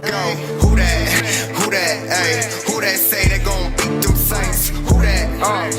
Go, who that, ayy, who that say they gon' beat them Saints, who that, ayy,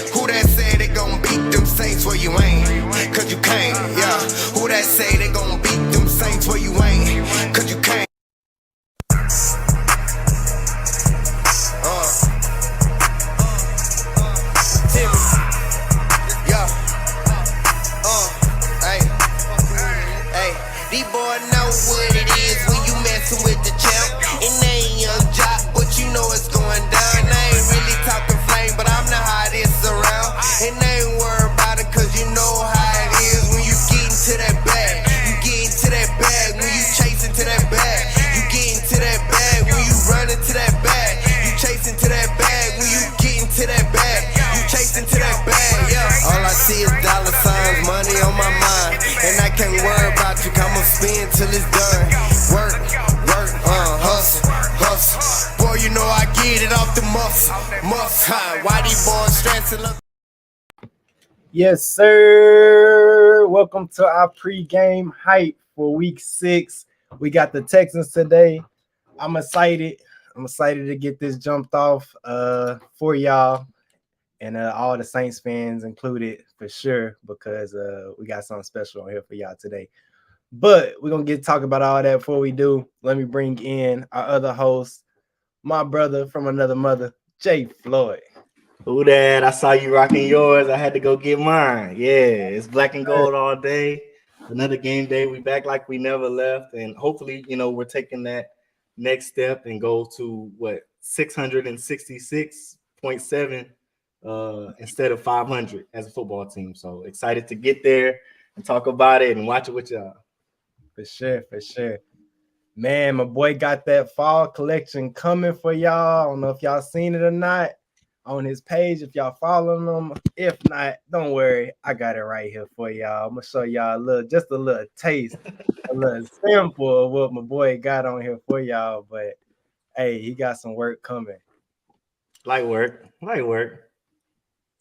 who that say they gon' beat them Saints where you ain't, cause you can't, yeah, who that say they gon' beat them Saints where you ain't, cause you can't. These boys know what it is when you messin' with the champ. And they ain't young jock, but you know it's going down. I ain't really talking flame, but I'm the hottest around. And they ain't worried about it, cause you know how it is when you get into that bag. You get into that bag when you chasing to that bag. You get into that bag when you run into that bag. You chasing to that bag when you get into that bag. You chasing to that bag, yeah. All I see is dollar signs, money on my mind. And I can't worry about you, I'ma spin till it's done. Work, hustle. Boy, you know I get it off the muscle. Why these boys stressing up? Yes, sir. Welcome to our pregame hype for week 6. We got the Texans today. I'm excited. To get this jumped off for y'all. And all the Saints fans included for sure, because we got something special on here for y'all today. But we're going to talk about all that before we do. Let me bring in our other host, my brother from another mother, Jay Floyd. Who that? I saw you rocking yours. I had to go get mine. Yeah, it's black and gold all day. Another game day. We back like we never left. And hopefully, we're taking that next step and go to, 666.7 instead of 500 as a football team. So excited to get there and talk about it and watch it with y'all. For sure. Man, my boy got that fall collection coming for y'all. I don't know if y'all seen it or not on his page, if y'all following him. If not, don't worry. I got it right here for y'all. I'm going to show y'all just a little taste, a little sample of what my boy got on here for y'all. But, hey, he got some work coming. Light work.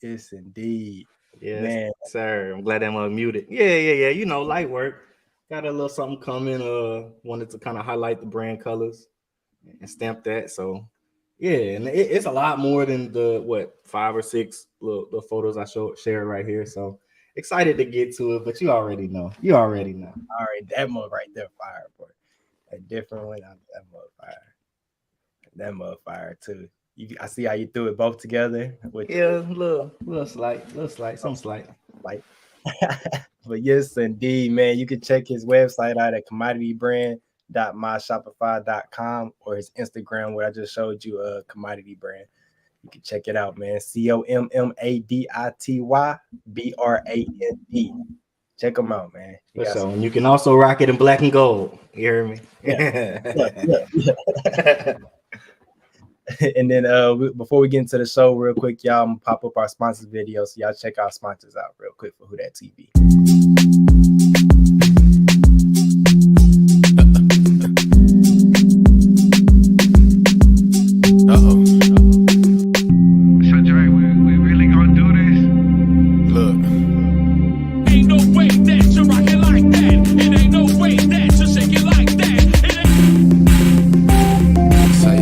Yes, indeed. Yes, man. Sir. I'm glad I'm unmuted. Yeah. Light work. Got a little something coming. Wanted to kind of highlight the brand colors and stamp that. So, yeah, and it's a lot more than the 5 or 6 little photos I shared right here. So excited to get to it, but you already know. All right, that mug right there, fire, boy. A different one. That mug fire. That mug fire too. I see how you threw it both together. Little slight, some slight. Like, but yes, indeed, man. You can check his website out at commoditybrand.myshopify.com or his Instagram, where I just showed you a commodity brand. You can check it out, man. COMMADITYBRAND. Check them out, man. So, and you can also rock it in black and gold. You hear me? Yeah. And then before we get into the show real quick, y'all, I'm gonna pop up our sponsors video, so y'all check our sponsors out real quick for Who That TV. So Dre, we really gonna do this? Look. Ain't no way that you rock it like that. It ain't no way that you shake it like that. It ain't. Say.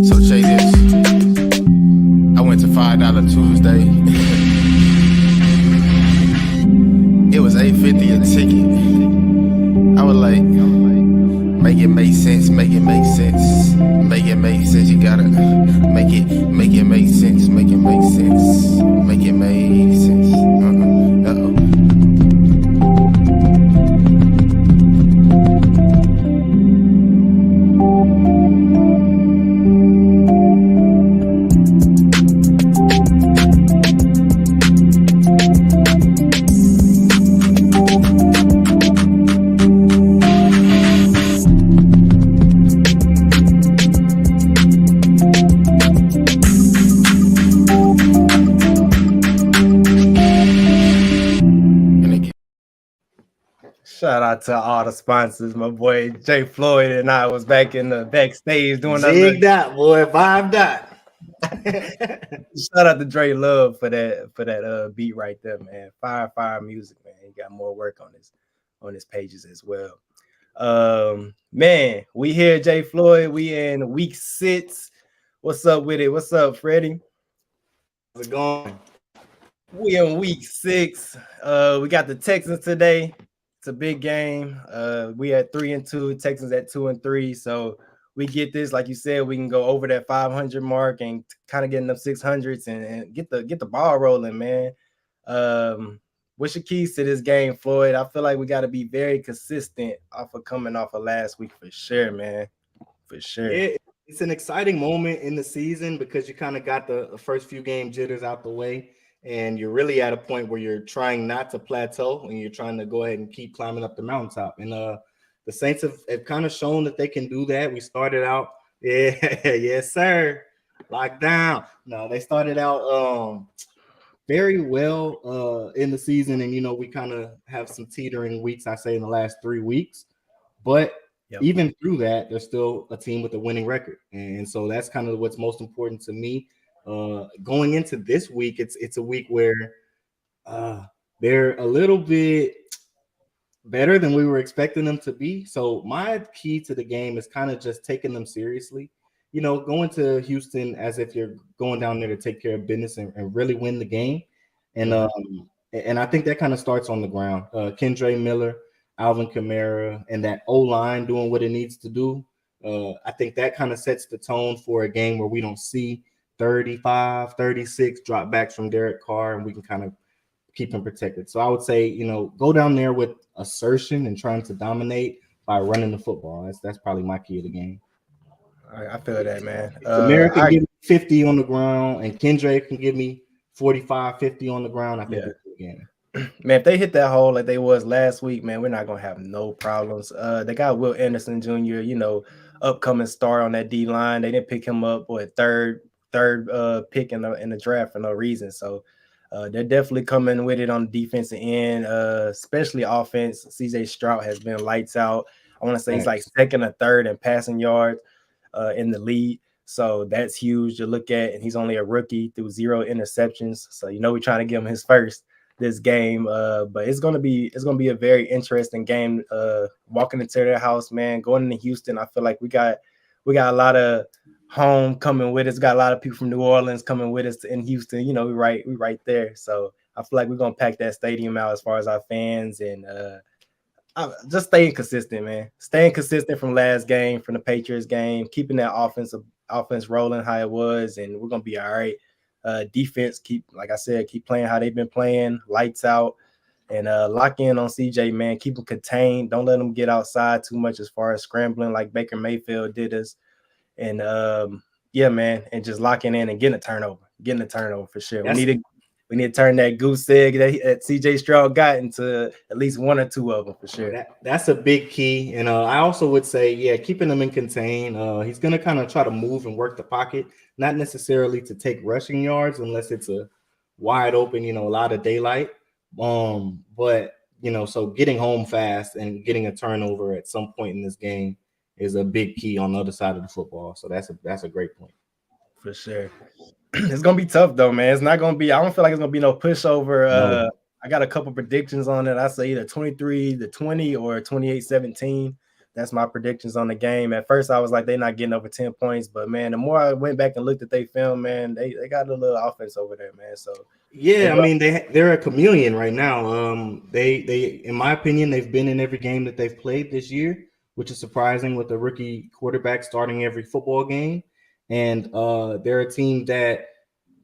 So check this. I went to $5 Tuesday. It was $8.50 a ticket. I was like, make it make sense. Make it make sense. You gotta make it make sense. Make it make sense. Make it make sense. Shout out to all the sponsors. My boy Jay Floyd and I was back in the backstage doing that. Zig dot, boy, 5 dot. Shout out to Dre Love for that beat right there, man. Fire music, man. He got more work on his pages as well. Man, we here, Jay Floyd. We in week 6. What's up with it? What's up, Freddie? How's it going? We in week 6. We got the Texans today. It's a big game. We at 3-2, Texans at 2-3. So we get this, like you said, we can go over that 500 mark and kind of getting up 600s and get the ball rolling, man. What's your keys to this game, Floyd? I feel like we got to be very consistent coming off of last week for sure, man. For sure. It's an exciting moment in the season because you kind of got the first few game jitters out the way, and you're really at a point where you're trying not to plateau and you're trying to go ahead and keep climbing up the mountaintop. And the Saints have kind of shown that they can do that. We started out, yes, sir, locked down. No, they started out very well in the season, and we kind of have some teetering weeks, I say, in the last 3 weeks. But even through that, they're still a team with a winning record, and so that's kind of what's most important to me. Going into this week, it's a week where they're a little bit better than we were expecting them to be. So my key to the game is kind of just taking them seriously. Going to Houston as if you're going down there to take care of business and really win the game. And I think that kind of starts on the ground. Kendre Miller, Alvin Kamara, and that O-line doing what it needs to do. I think that kind of sets the tone for a game where we don't see 35, 36 dropbacks from Derek Carr, and we can kind of keep him protected. So I would say, go down there with assertion and trying to dominate by running the football. That's probably my key of the game. I feel that, man. Kamara can give me 50 on the ground, and Kendre can give me 45, 50 on the ground. I think that's a good game. Man, if they hit that hole like they was last week, man, we're not gonna have no problems. They got Will Anderson Jr., upcoming star on that D line. They didn't pick him up third pick in the draft for no reason. So they're definitely coming with it on the defensive end, especially offense. CJ Stroud has been lights out. I want to say he's like second or third in passing yards in the league. So that's huge to look at. And he's only a rookie through 0 interceptions. So we're trying to give him his first this game. But it's gonna be a very interesting game. Walking into their house, man, going into Houston. I feel like we got a lot of home coming with us. Got a lot of people from New Orleans coming with us in Houston. We right there. So I feel like we're gonna pack that stadium out as far as our fans and just staying consistent, man. Staying consistent from last game, from the Patriots game, keeping that offense rolling how it was, and we're gonna be all right. Defense, keep playing how they've been playing, lights out, and lock in on CJ, man. Keep them contained. Don't let them get outside too much as far as scrambling like Baker Mayfield did us. And man, and just locking in and getting a turnover for sure. We need to turn that goose egg that CJ Stroud got into at least 1 or 2 of them for sure. That's a big key. And I also would say, keeping them in contain. He's going to kind of try to move and work the pocket, not necessarily to take rushing yards unless it's a wide open, a lot of daylight. But, so getting home fast and getting a turnover at some point in this game is a big key on the other side of the football. So that's a great point. For sure. It's gonna be tough though, man. It's not gonna be. I don't feel like it's gonna be no pushover. No. I got a couple predictions on it. I say either 23-20 or 28-17. That's my predictions on the game. At first, I was like, they're not getting over 10 points, but man, the more I went back and looked at their film, man, they got a little offense over there, man. So they're a chameleon right now. They in my opinion, they've been in every game that they've played this year, which is surprising with a rookie quarterback starting every football game. And they're a team that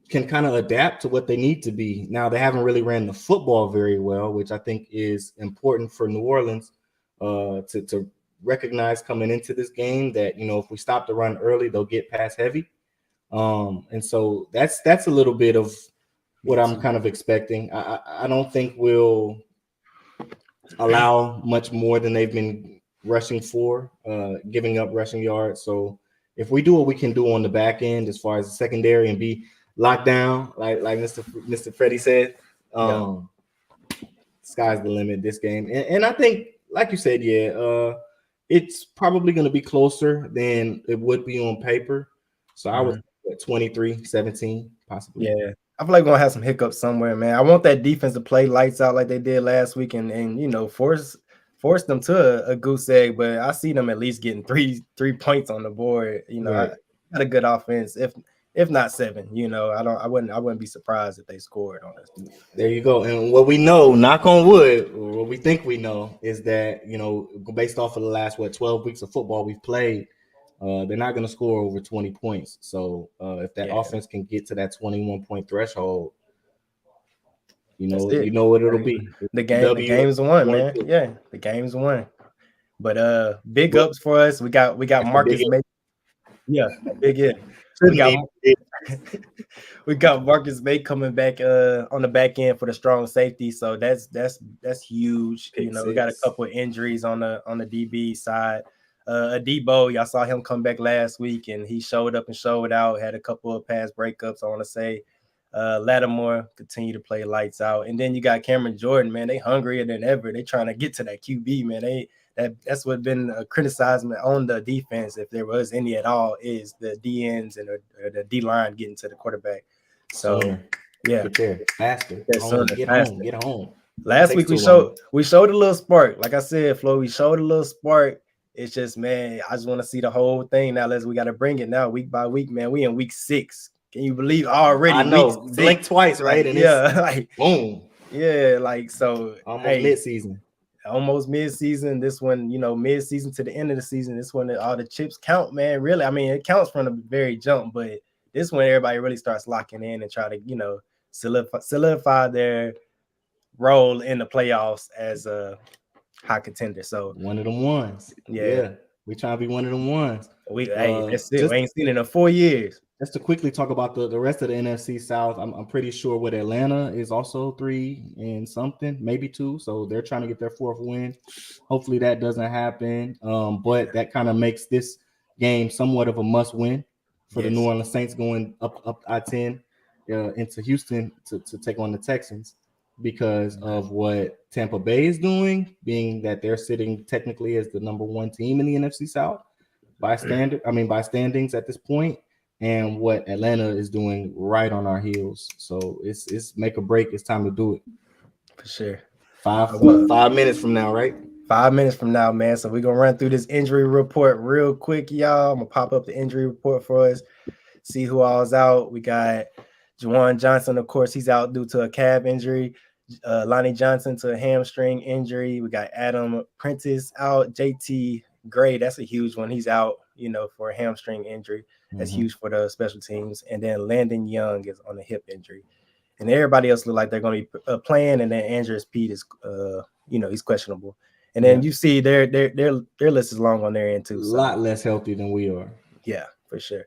can kind of adapt to what they need to be. Now, they haven't really ran the football very well, which I think is important for New Orleans to recognize coming into this game that, if we stop the run early, they'll get pass heavy. And so that's a little bit of what I'm kind of expecting. I don't think we'll allow much more than they've been rushing for, giving up rushing yards. So if we do what we can do on the back end as far as the secondary and be locked down, like Mr. Freddie said, sky's the limit this game. And I think like you said, it's probably going to be closer than it would be on paper. So I was at 23-17, possibly. Yeah. I feel like we're gonna have some hiccups somewhere, man. I want that defense to play lights out like they did last week and you know, force them to a goose egg, but I see them at least getting three points on the board. You know, Right. I got a good offense, if not 7. You know, I wouldn't be surprised if they scored on us. There you go. And what we know, knock on wood, or what we think we know, is that, you know, based off of the last 12 weeks of football we've played, they're not going to score over 20 points. So if that offense can get to that 21-point threshold, you know what it'll be. The game's won, man. Yeah, the game's won. But big ups for us. We got Marcus May. Yeah, big hit. We got Marcus May coming back on the back end for the strong safety. So that's huge. You know, we got a couple of injuries on the DB side. Adebo, y'all saw him come back last week and he showed up and showed out, had a couple of pass breakups, I want to say. Lattimore continue to play lights out. And then you got Cameron Jordan, man. They hungrier than ever. They trying to get to that QB, man. That's what been a criticism on the defense, if there was any at all, is the DNs and the D line getting to the quarterback. So yeah, get there faster. Get home. Last week we showed a little spark. Like I said, Flo, we showed a little spark. It's just, man, I just want to see the whole thing now. We got to bring it now, week by week, man. We in week 6. Can you believe already? I know. Blink twice, right? Like, and like boom. Yeah, like so. Almost mid-season. Almost mid-season. This one, you know, mid-season to the end of the season. This one, all the chips count, man. Really, I mean, it counts from the very jump, but this one, everybody really starts locking in and try to, you know, solidify their role in the playoffs as a high contender. So one of them ones. Yeah. We trying to be one of them ones. That's it. We ain't seen it in 4 years. Just to quickly talk about the rest of the NFC South, I'm pretty sure what Atlanta is also 3 and something, maybe 2. So they're trying to get their 4th win. Hopefully that doesn't happen. But that kind of makes this game somewhat of a must win for the New Orleans Saints going up I-10 into Houston to take on the Texans, because of what Tampa Bay is doing, being that they're sitting technically as the number 1 team in the NFC South by standings at this point, and what Atlanta is doing right on our heels. So it's make or break. It's time to do it. For sure. 5 minutes from now, right? 5 minutes from now, man. So we're going to run through this injury report real quick, y'all. I'm going to pop up the injury report for us, see who all is out. We got Juwan Johnson, of course, he's out due to a calf injury. Lonnie Johnson to a hamstring injury. We got Adam Prentice out. JT Gray, that's a huge one. He's out, you know, for a hamstring injury. That's huge for the special teams. And then Landon Young is on a hip injury. And everybody else look like they're going to be playing. And then Andrews Pete is, you know, he's questionable. And then you see their list is long on their end too. So. A lot less healthy than we are. Yeah, for sure.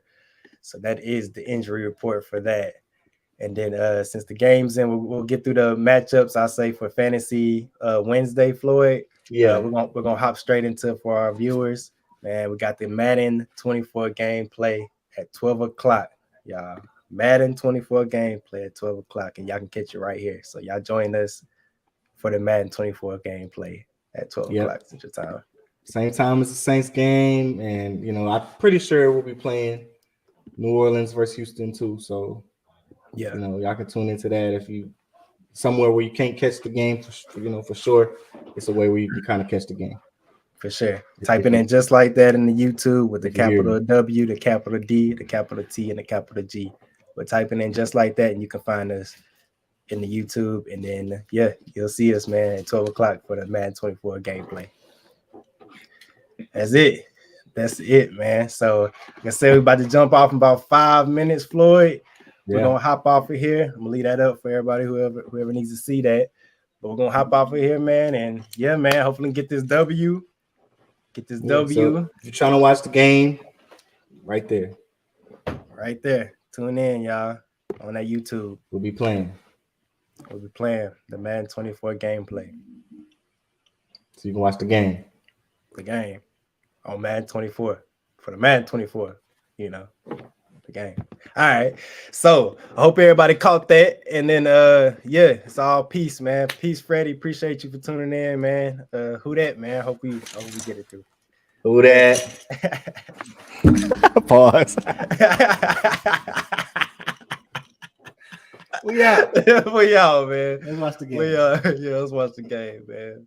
So that is the injury report for that. And then since the game's in, we'll get through the matchups. I say for fantasy Wednesday, Floyd. Yeah, we're gonna hop straight into for our viewers. Man, we got the Madden 24 gameplay at 12 o'clock, y'all. Madden 24 gameplay at 12 o'clock, and y'all can catch it right here. So y'all join us for the Madden 24 gameplay at 12 o'clock Central Time. Same time as the Saints game, and you know, I'm pretty sure we'll be playing New Orleans versus Houston too. So you know, y'all can tune into that if you somewhere where you can't catch the game for sure. It's a way where you can kind of catch the game. For sure. Typing in just like that in the YouTube with the capital W, the capital D, the capital T, and the capital G. We're typing in just like that, and you can find us in the YouTube. And then, you'll see us, man, at 12 o'clock for the Madden 24 gameplay. That's it, man. So, like I said, we're about to jump off in about 5 minutes, Floyd. We're going to hop off of here. I'm going to leave that up for everybody, whoever needs to see that. But we're going to hop off of here, man. And, man, hopefully get this W. Get this W. So if you're trying to watch the game, right there. Right there. Tune in, y'all, on that YouTube. We'll be playing the Madden 24 gameplay. So you can watch the game. The game on Madden 24. For the Madden 24, you know, the game. All right. So I hope everybody caught that. And then yeah, it's all peace, man. Peace, Freddie. Appreciate you for tuning in, man. Who that, man? Hope we get it through. Who that? Pause. We out. We out, man. Let's watch the game. Yeah, let's watch the game, man.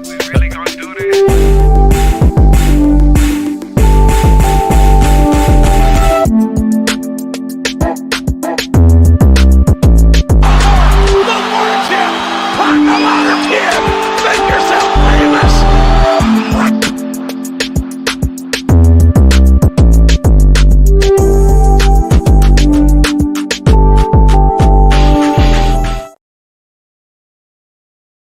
We really gonna do this?